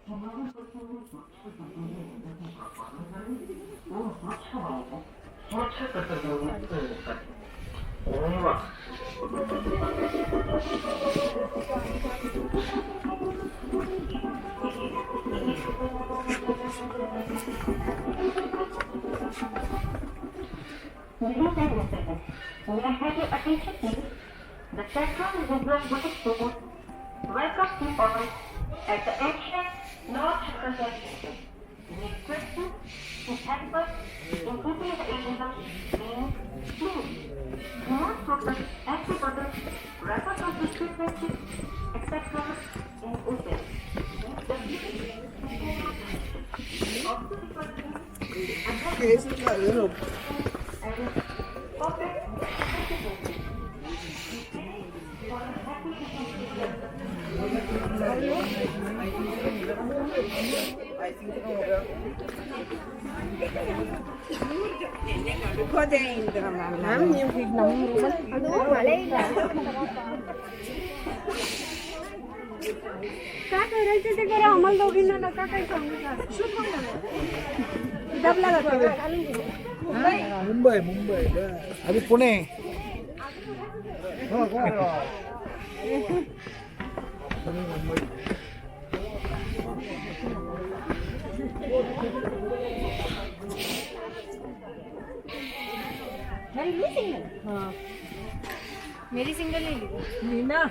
May I have your attention, please? The central Muslim Buddhist school welcomes you all at the ancient Lord Shiva Temple. We request you to help us in keeping the animals clean. Please, do not focus antibiotics, records of discrepancy, etc. in open. काय करायचं ते करा आम्हाला दोघींना नका काही सांगू का डबला मुंबई मुंबई अभी पुणे मुंबई मेरी सिंगल ले ली मीना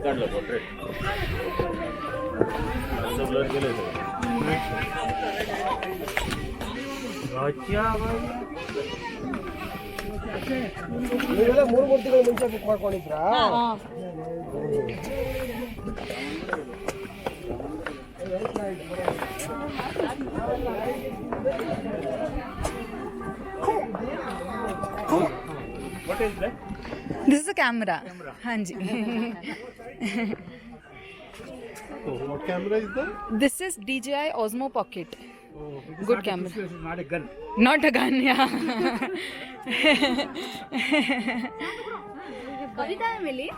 काढलं पोर्ट्रेट ब्लर केलं ಮೂರು ಮೂರ್ತಿಗಳು ಮುಂಚೆ book ಮಾಡ್ಕೊಂಡಿದ್ರಾ What is that? This is a camera. हाँ जी. So what camera is that? This is DJI Osmo Pocket. Oh, Good camera. This is not a gun. Not a gun, yeah. कविता मिली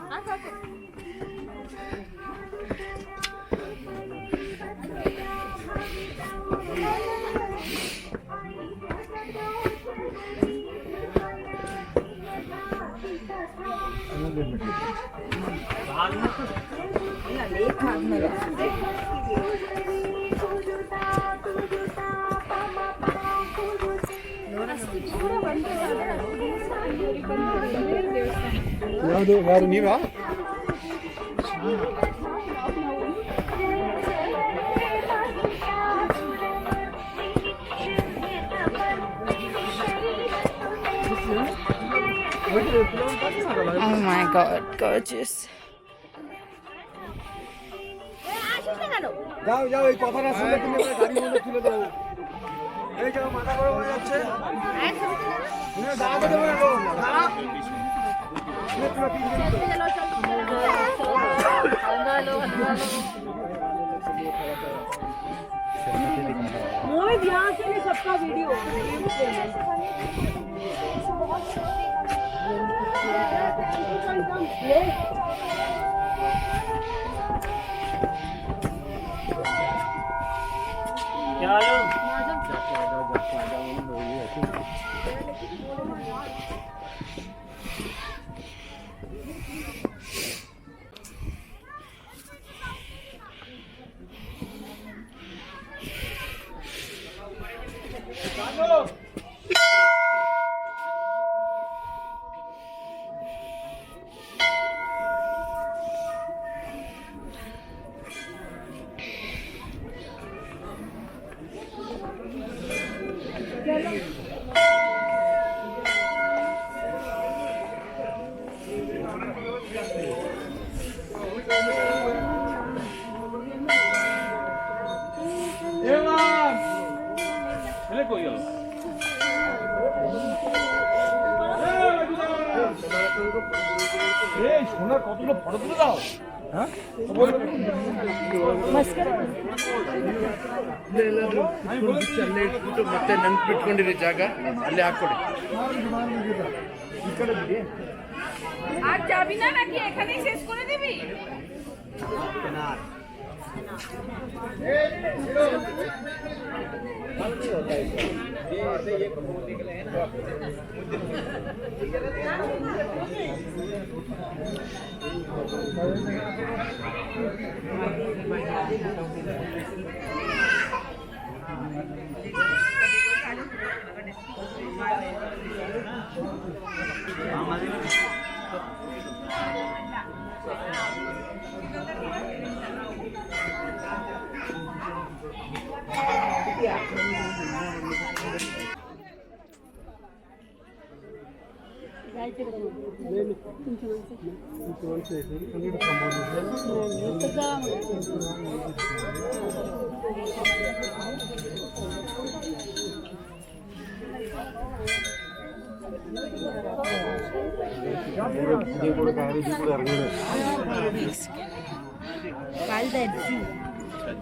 ಯಾರು ನೀವಾ Oh my God, gorgeous. যাও যাও এই কথাটা শুনে তুমি আমার গাড়ি মধ্যে তুলে দাও এই যাও মাথা গরম হয়ে যাচ্ছে তুমি দাঁড়াতে দেবো না গো দাঁড়া मोहित यहाँ से भी सबका वीडियो क्या সোনার কতগুলো ফটো তুলে দাও। হ্যাঁ ಮತ್ತೆ ನೆನ್ಪಿಟ್ಕೊಂಡಿರೋ ಜಾಗ ಅಲ್ಲಿ ಹಾಕೊಡಿ. আর যাবি না নাকি এখানেই শেষ করে দিবি?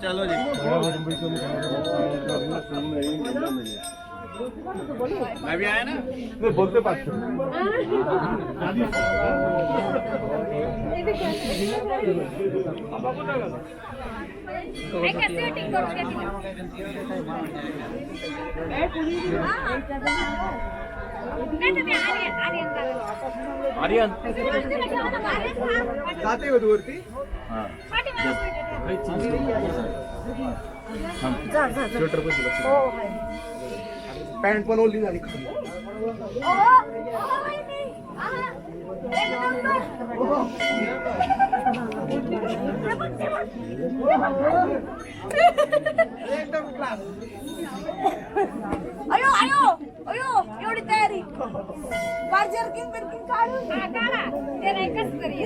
चलो जी मैं भी आया ना বলতে পারছো आर्यन जाते हो वरती स्वेटर पण पॅन्ट पण ओली झाली एकदम क्लास अयो अयो अयो एवढी तयारी बाजार किंग बिरकिंग काढू काढा ते नाही कस तरी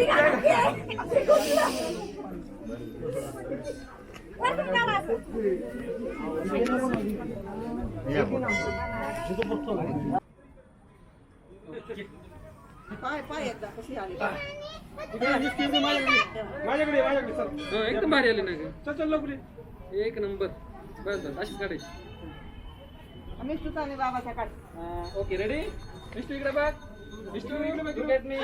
माझ्याकडे सर एकदम भारी आले ना ग. चल लवकर एक नंबर बस बस अशीच काढायची. ओके रेडी मिस्टर इकडे बघ mister look at me.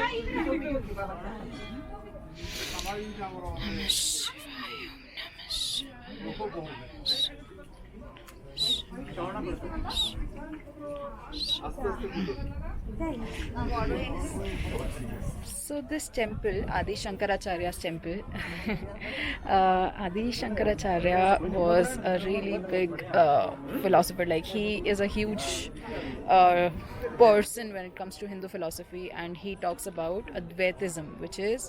So this temple, Adi Shankaracharya's temple, Adi Shankaracharya was a really big philosopher. Like he is a huge person when it comes to Hindu philosophy, and he talks about Advaitism, which is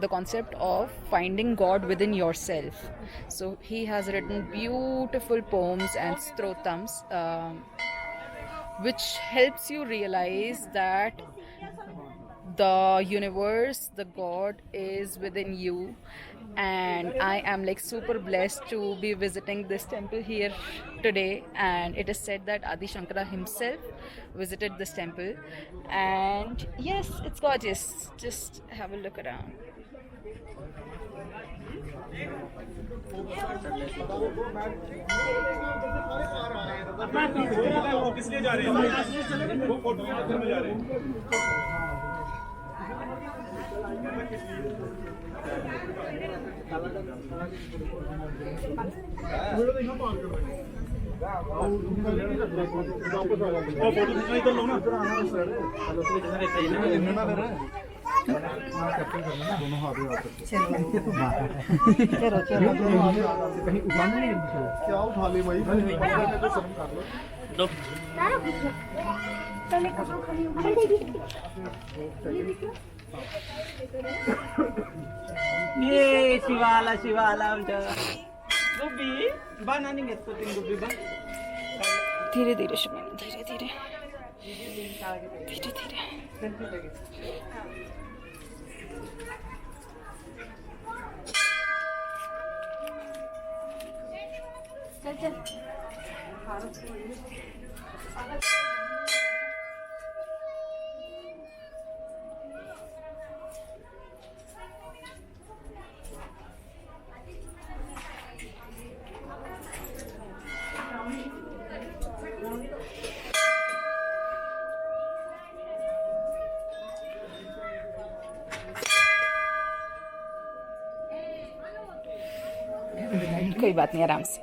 the concept of finding God within yourself. So he has written beautiful poems and strotams, which helps you realize that the universe, the God is within you. And I am like super blessed to be visiting this temple here today, and it is said that Adi Shankara himself visited this temple, and yes, it's gorgeous. Just have a look around. किस लिए जा रहे हैं वो photo में जा रहे हैं फोटो खींचना इधर लो ना दोनों हाथ चलो कहीं उठाने नहीं क्या उठा ले भाई तो शर्म कर लो ये शिवाला शिवाला आमच्या गुब्बी बा नानी घेतो तीन गुब्बी बा धीरे धीरे शुभम, धीरे धीरे धीरे धीरे. कोई बात नहीं, आराम से.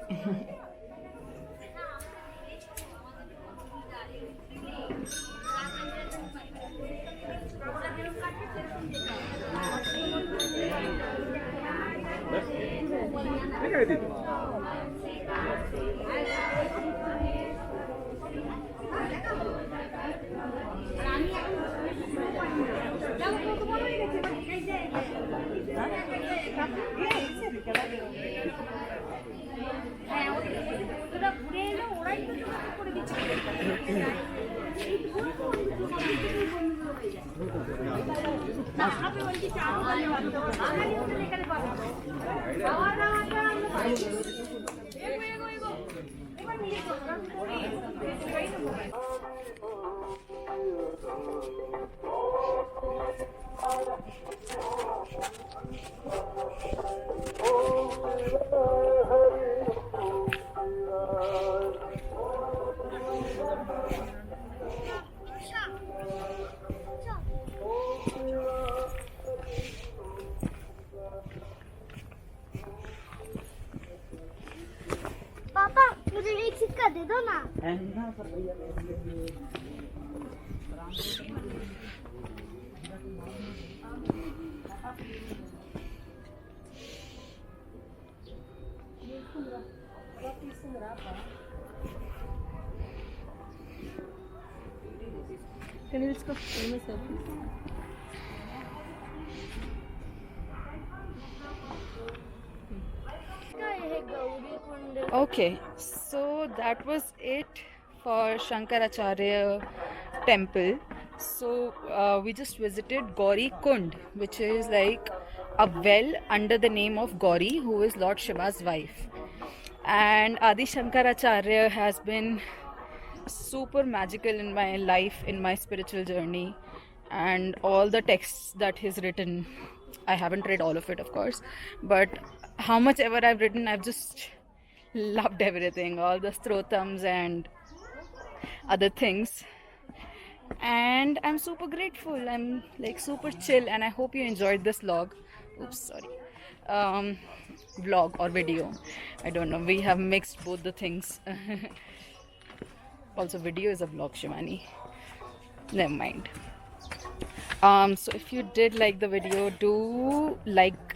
पापा मुझे एक सिक्का दे दो ना. Okay, so that was it for Shankaracharya Temple. So we just visited Gauri Kund, which is like a well under the name of Gauri, who is Lord Shiva's wife. And Adi Shankaracharya has been super magical in my life, in my spiritual journey, and all the texts that he's written. I haven't read all of it, of course, but how much ever I've written, I've just loved everything, all the strotams and other things. And I'm super grateful. I'm like super chill, and I hope you enjoyed this vlog. Oops, sorry. Vlog or video. I don't know. We have mixed both the things. Also, video is a vlog, Shivani. Never mind. So if you did like the video, do like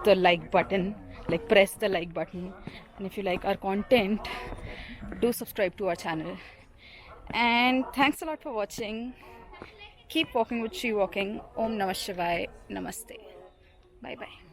the like button, like press the like button, and if you like our content, do subscribe to our channel. And thanks a lot for watching. Keep walking with She Walking. Om Namah Shivaya. Namaste. Bye bye.